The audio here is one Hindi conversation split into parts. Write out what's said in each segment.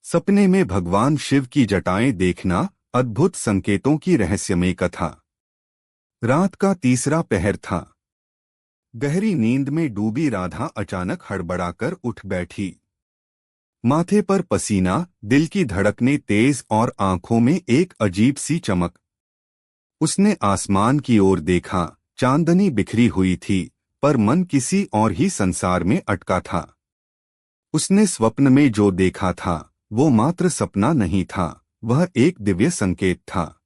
सपने में भगवान शिव की जटाएं देखना, अद्भुत संकेतों की रहस्यमय कथा। रात का तीसरा पहर था। गहरी नींद में डूबी राधा अचानक हड़बड़ाकर उठ बैठी। माथे पर पसीना, दिल की धड़कनें तेज और आंखों में एक अजीब सी चमक। उसने आसमान की ओर देखा। चांदनी बिखरी हुई थी, पर मन किसी और ही संसार में अटका था। उसने स्वप्न में जो देखा था वो मात्र सपना नहीं था, वह एक दिव्य संकेत था।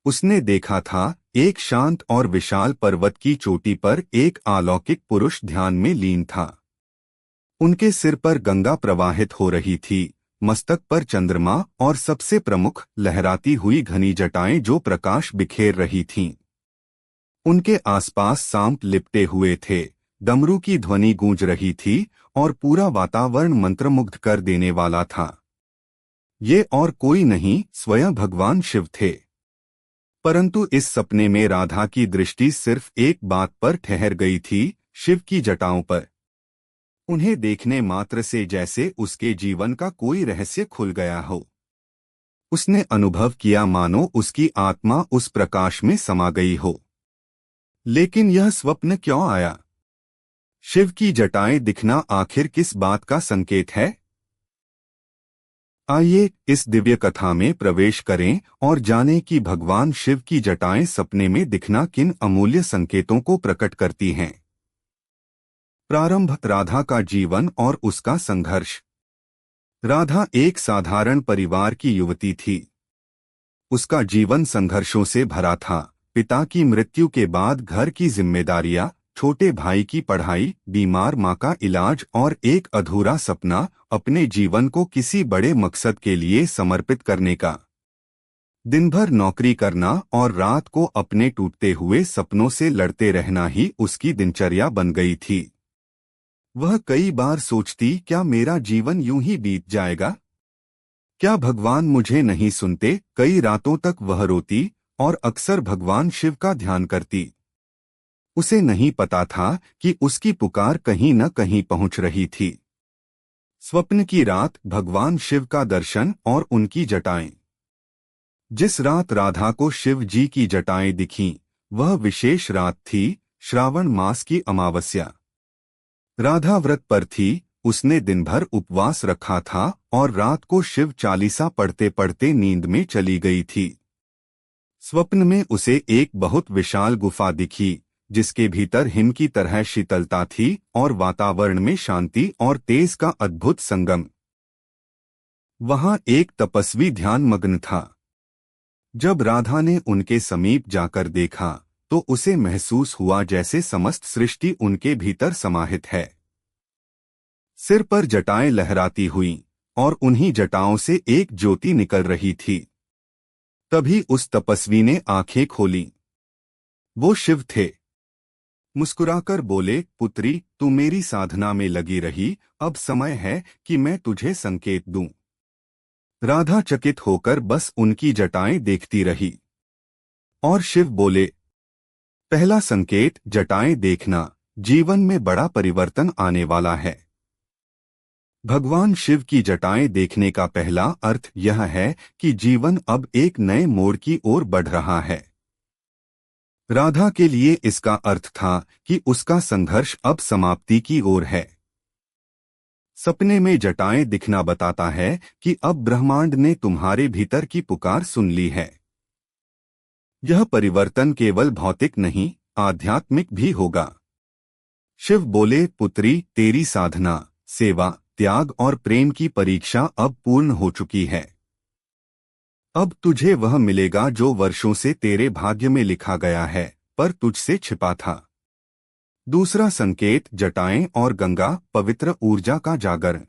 उसने देखा था, एक शांत और विशाल पर्वत की चोटी पर एक अलौकिक पुरुष ध्यान में लीन था। उनके सिर पर गंगा प्रवाहित हो रही थी, मस्तक पर चंद्रमा और सबसे प्रमुख लहराती हुई घनी जटाएं जो प्रकाश बिखेर रही थीं। उनके आसपास सांप लिपटे हुए थे, डमरू की ध्वनि गूंज रही थी और पूरा वातावरण मंत्रमुग्ध कर देने वाला था। ये और कोई नहीं, स्वयं भगवान शिव थे। परंतु इस सपने में राधा की दृष्टि सिर्फ एक बात पर ठहर गई थी, शिव की जटाओं पर। उन्हें देखने मात्र से जैसे उसके जीवन का कोई रहस्य खुल गया हो। उसने अनुभव किया मानो उसकी आत्मा उस प्रकाश में समा गई हो। लेकिन यह स्वप्न क्यों आया? शिव की जटाएं दिखना आखिर किस बात का संकेत है? आइए इस दिव्य कथा में प्रवेश करें और जानें कि भगवान शिव की जटाएं सपने में दिखना किन अमूल्य संकेतों को प्रकट करती हैं। प्रारंभ, राधा का जीवन और उसका संघर्ष। राधा एक साधारण परिवार की युवती थी। उसका जीवन संघर्षों से भरा था। पिता की मृत्यु के बाद घर की जिम्मेदारियां, छोटे भाई की पढ़ाई, बीमार मां का इलाज और एक अधूरा सपना, अपने जीवन को किसी बड़े मकसद के लिए समर्पित करने का। दिन भर नौकरी करना और रात को अपने टूटते हुए सपनों से लड़ते रहना ही उसकी दिनचर्या बन गई थी। वह कई बार सोचती, क्या मेरा जीवन यूं ही बीत जाएगा? क्या भगवान मुझे नहीं सुनते? कई रातों तक वह रोती और अक्सर भगवान शिव का ध्यान करती। उसे नहीं पता था कि उसकी पुकार कहीं न कहीं पहुंच रही थी। स्वप्न की रात, भगवान शिव का दर्शन और उनकी जटाएं। जिस रात राधा को शिव जी की जटाएं दिखीं, वह विशेष रात थी, श्रावण मास की अमावस्या। राधा व्रत पर थी। उसने दिन भर उपवास रखा था और रात को शिव चालीसा पढ़ते पढ़ते नींद में चली गई थी। स्वप्न में उसे एक बहुत विशाल गुफा दिखी, जिसके भीतर हिम की तरह शीतलता थी और वातावरण में शांति और तेज का अद्भुत संगम। वहां एक तपस्वी ध्यान मग्न था। जब राधा ने उनके समीप जाकर देखा तो उसे महसूस हुआ जैसे समस्त सृष्टि उनके भीतर समाहित है। सिर पर जटाएं लहराती हुईं और उन्हीं जटाओं से एक ज्योति निकल रही थी। तभी उस तपस्वी ने आंखें खोलीं। वो शिव थे। मुस्कुराकर बोले, पुत्री, तू मेरी साधना में लगी रही, अब समय है कि मैं तुझे संकेत दूं। राधा चकित होकर बस उनकी जटाएं देखती रही। और शिव बोले, पहला संकेत, जटाएं देखना, जीवन में बड़ा परिवर्तन आने वाला है। भगवान शिव की जटाएं देखने का पहला अर्थ यह है कि जीवन अब एक नए मोड़ की ओर बढ़ रहा है। राधा के लिए इसका अर्थ था कि उसका संघर्ष अब समाप्ति की ओर है। सपने में जटाएं दिखना बताता है कि अब ब्रह्मांड ने तुम्हारे भीतर की पुकार सुन ली है। यह परिवर्तन केवल भौतिक नहीं, आध्यात्मिक भी होगा। शिव बोले, पुत्री, तेरी साधना, सेवा, त्याग और प्रेम की परीक्षा अब पूर्ण हो चुकी है। अब तुझे वह मिलेगा जो वर्षों से तेरे भाग्य में लिखा गया है, पर तुझसे छिपा था। दूसरा संकेत, जटाएं और गंगा, पवित्र ऊर्जा का जागरण।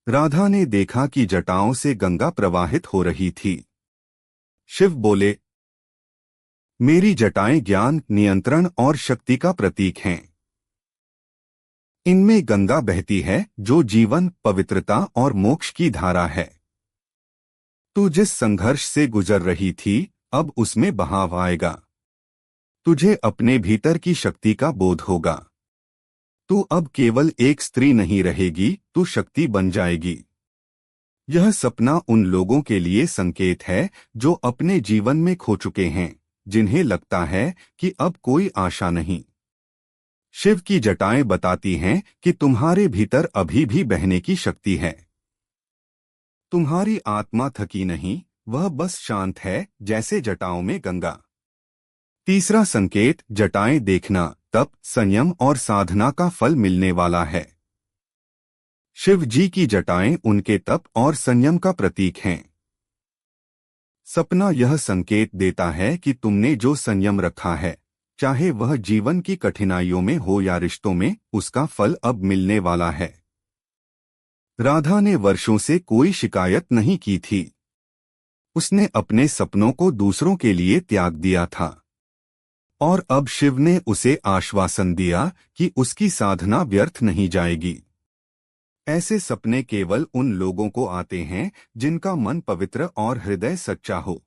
राधा ने देखा कि जटाओं से गंगा प्रवाहित हो रही थी। शिव बोले, मेरी जटाएं ज्ञान, नियंत्रण और शक्ति का प्रतीक हैं। इनमें गंगा बहती है जो जीवन, पवित्रता और मोक्ष की धारा है। तू जिस संघर्ष से गुजर रही थी, अब उसमें बहाव आएगा। तुझे अपने भीतर की शक्ति का बोध होगा। तू अब केवल एक स्त्री नहीं रहेगी, तू शक्ति बन जाएगी। यह सपना उन लोगों के लिए संकेत है जो अपने जीवन में खो चुके हैं, जिन्हें लगता है कि अब कोई आशा नहीं। शिव की जटाएं बताती हैं कि तुम्हारे भीतर अभी भी बहने की शक्ति है। तुम्हारी आत्मा थकी नहीं, वह बस शांत है, जैसे जटाओं में गंगा। तीसरा संकेत, जटाएं देखना तप, संयम और साधना का फल मिलने वाला है। शिव जी की जटाएं उनके तप और संयम का प्रतीक हैं। सपना यह संकेत देता है कि तुमने जो संयम रखा है, चाहे वह जीवन की कठिनाइयों में हो या रिश्तों में, उसका फल अब मिलने वाला है। राधा ने वर्षों से कोई शिकायत नहीं की थी। उसने अपने सपनों को दूसरों के लिए त्याग दिया था, और अब शिव ने उसे आश्वासन दिया कि उसकी साधना व्यर्थ नहीं जाएगी। ऐसे सपने केवल उन लोगों को आते हैं जिनका मन पवित्र और हृदय सच्चा हो।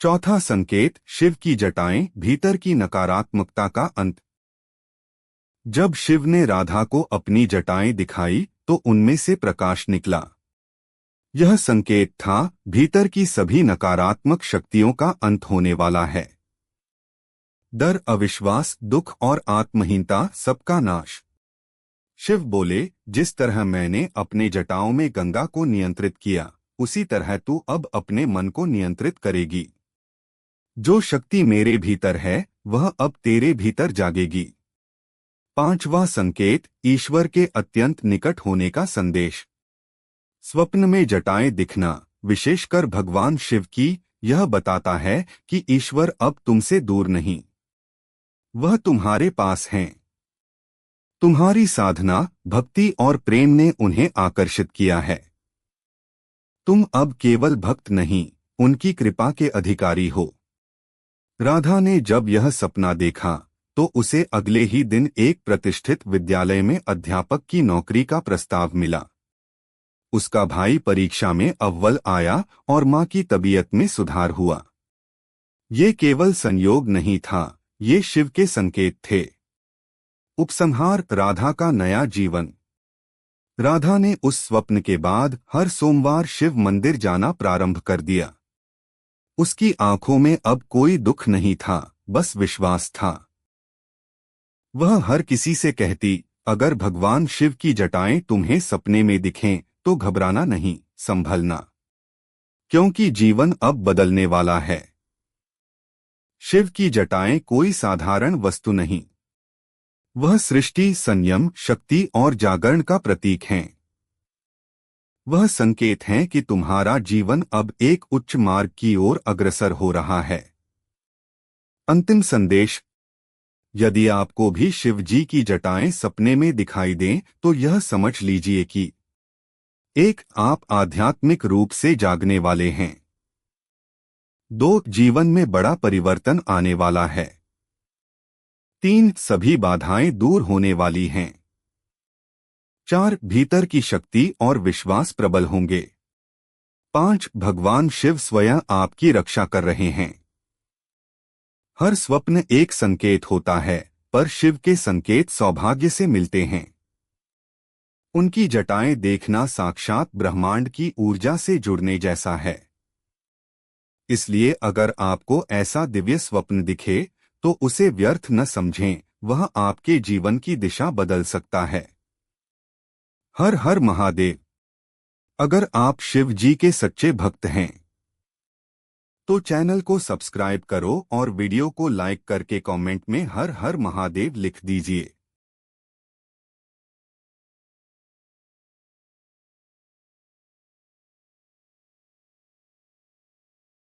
चौथा संकेत, शिव की जटाएं भीतर की नकारात्मकता का अंत। जब शिव ने राधा को अपनी जटाएं दिखाई तो उनमें से प्रकाश निकला। यह संकेत था भीतर की सभी नकारात्मक शक्तियों का अंत होने वाला है। डर, अविश्वास, दुख और आत्महीनता, सबका नाश। शिव बोले, जिस तरह मैंने अपने जटाओं में गंगा को नियंत्रित किया, उसी तरह तू अब अपने मन को नियंत्रित करेगी। जो शक्ति मेरे भीतर है वह अब तेरे भीतर जागेगी। पांचवा संकेत, ईश्वर के अत्यंत निकट होने का संदेश। स्वप्न में जटाएं दिखना, विशेषकर भगवान शिव की, यह बताता है कि ईश्वर अब तुमसे दूर नहीं, वह तुम्हारे पास हैं। तुम्हारी साधना, भक्ति और प्रेम ने उन्हें आकर्षित किया है। तुम अब केवल भक्त नहीं, उनकी कृपा के अधिकारी हो। राधा ने जब यह सपना देखा तो उसे अगले ही दिन एक प्रतिष्ठित विद्यालय में अध्यापक की नौकरी का प्रस्ताव मिला। उसका भाई परीक्षा में अव्वल आया और मां की तबीयत में सुधार हुआ। ये केवल संयोग नहीं था, ये शिव के संकेत थे। उपसंहार, राधा का नया जीवन। राधा ने उस स्वप्न के बाद हर सोमवार शिव मंदिर जाना प्रारंभ कर दिया। उसकी आंखों में अब कोई दुख नहीं था, बस विश्वास था। वह हर किसी से कहती, अगर भगवान शिव की जटाएं तुम्हें सपने में दिखें तो घबराना नहीं, संभलना, क्योंकि जीवन अब बदलने वाला है। शिव की जटाएं कोई साधारण वस्तु नहीं, वह सृष्टि, संयम, शक्ति और जागरण का प्रतीक हैं। वह संकेत हैं कि तुम्हारा जीवन अब एक उच्च मार्ग की ओर अग्रसर हो रहा है। अंतिम संदेश, यदि आपको भी शिव जी की जटाएं सपने में दिखाई दें तो यह समझ लीजिए कि एक, आप आध्यात्मिक रूप से जागने वाले हैं। 2, जीवन में बड़ा परिवर्तन आने वाला है। 3, सभी बाधाएं दूर होने वाली हैं। 4, भीतर की शक्ति और विश्वास प्रबल होंगे। 5, भगवान शिव स्वयं आपकी रक्षा कर रहे हैं। हर स्वप्न एक संकेत होता है, पर शिव के संकेत सौभाग्य से मिलते हैं। उनकी जटाएं देखना साक्षात ब्रह्मांड की ऊर्जा से जुड़ने जैसा है। इसलिए अगर आपको ऐसा दिव्य स्वप्न दिखे तो उसे व्यर्थ न समझें, वह आपके जीवन की दिशा बदल सकता है। हर हर महादेव। अगर आप शिव जी के सच्चे भक्त हैं तो चैनल को सब्सक्राइब करो और वीडियो को लाइक करके कमेंट में हर हर महादेव लिख दीजिए।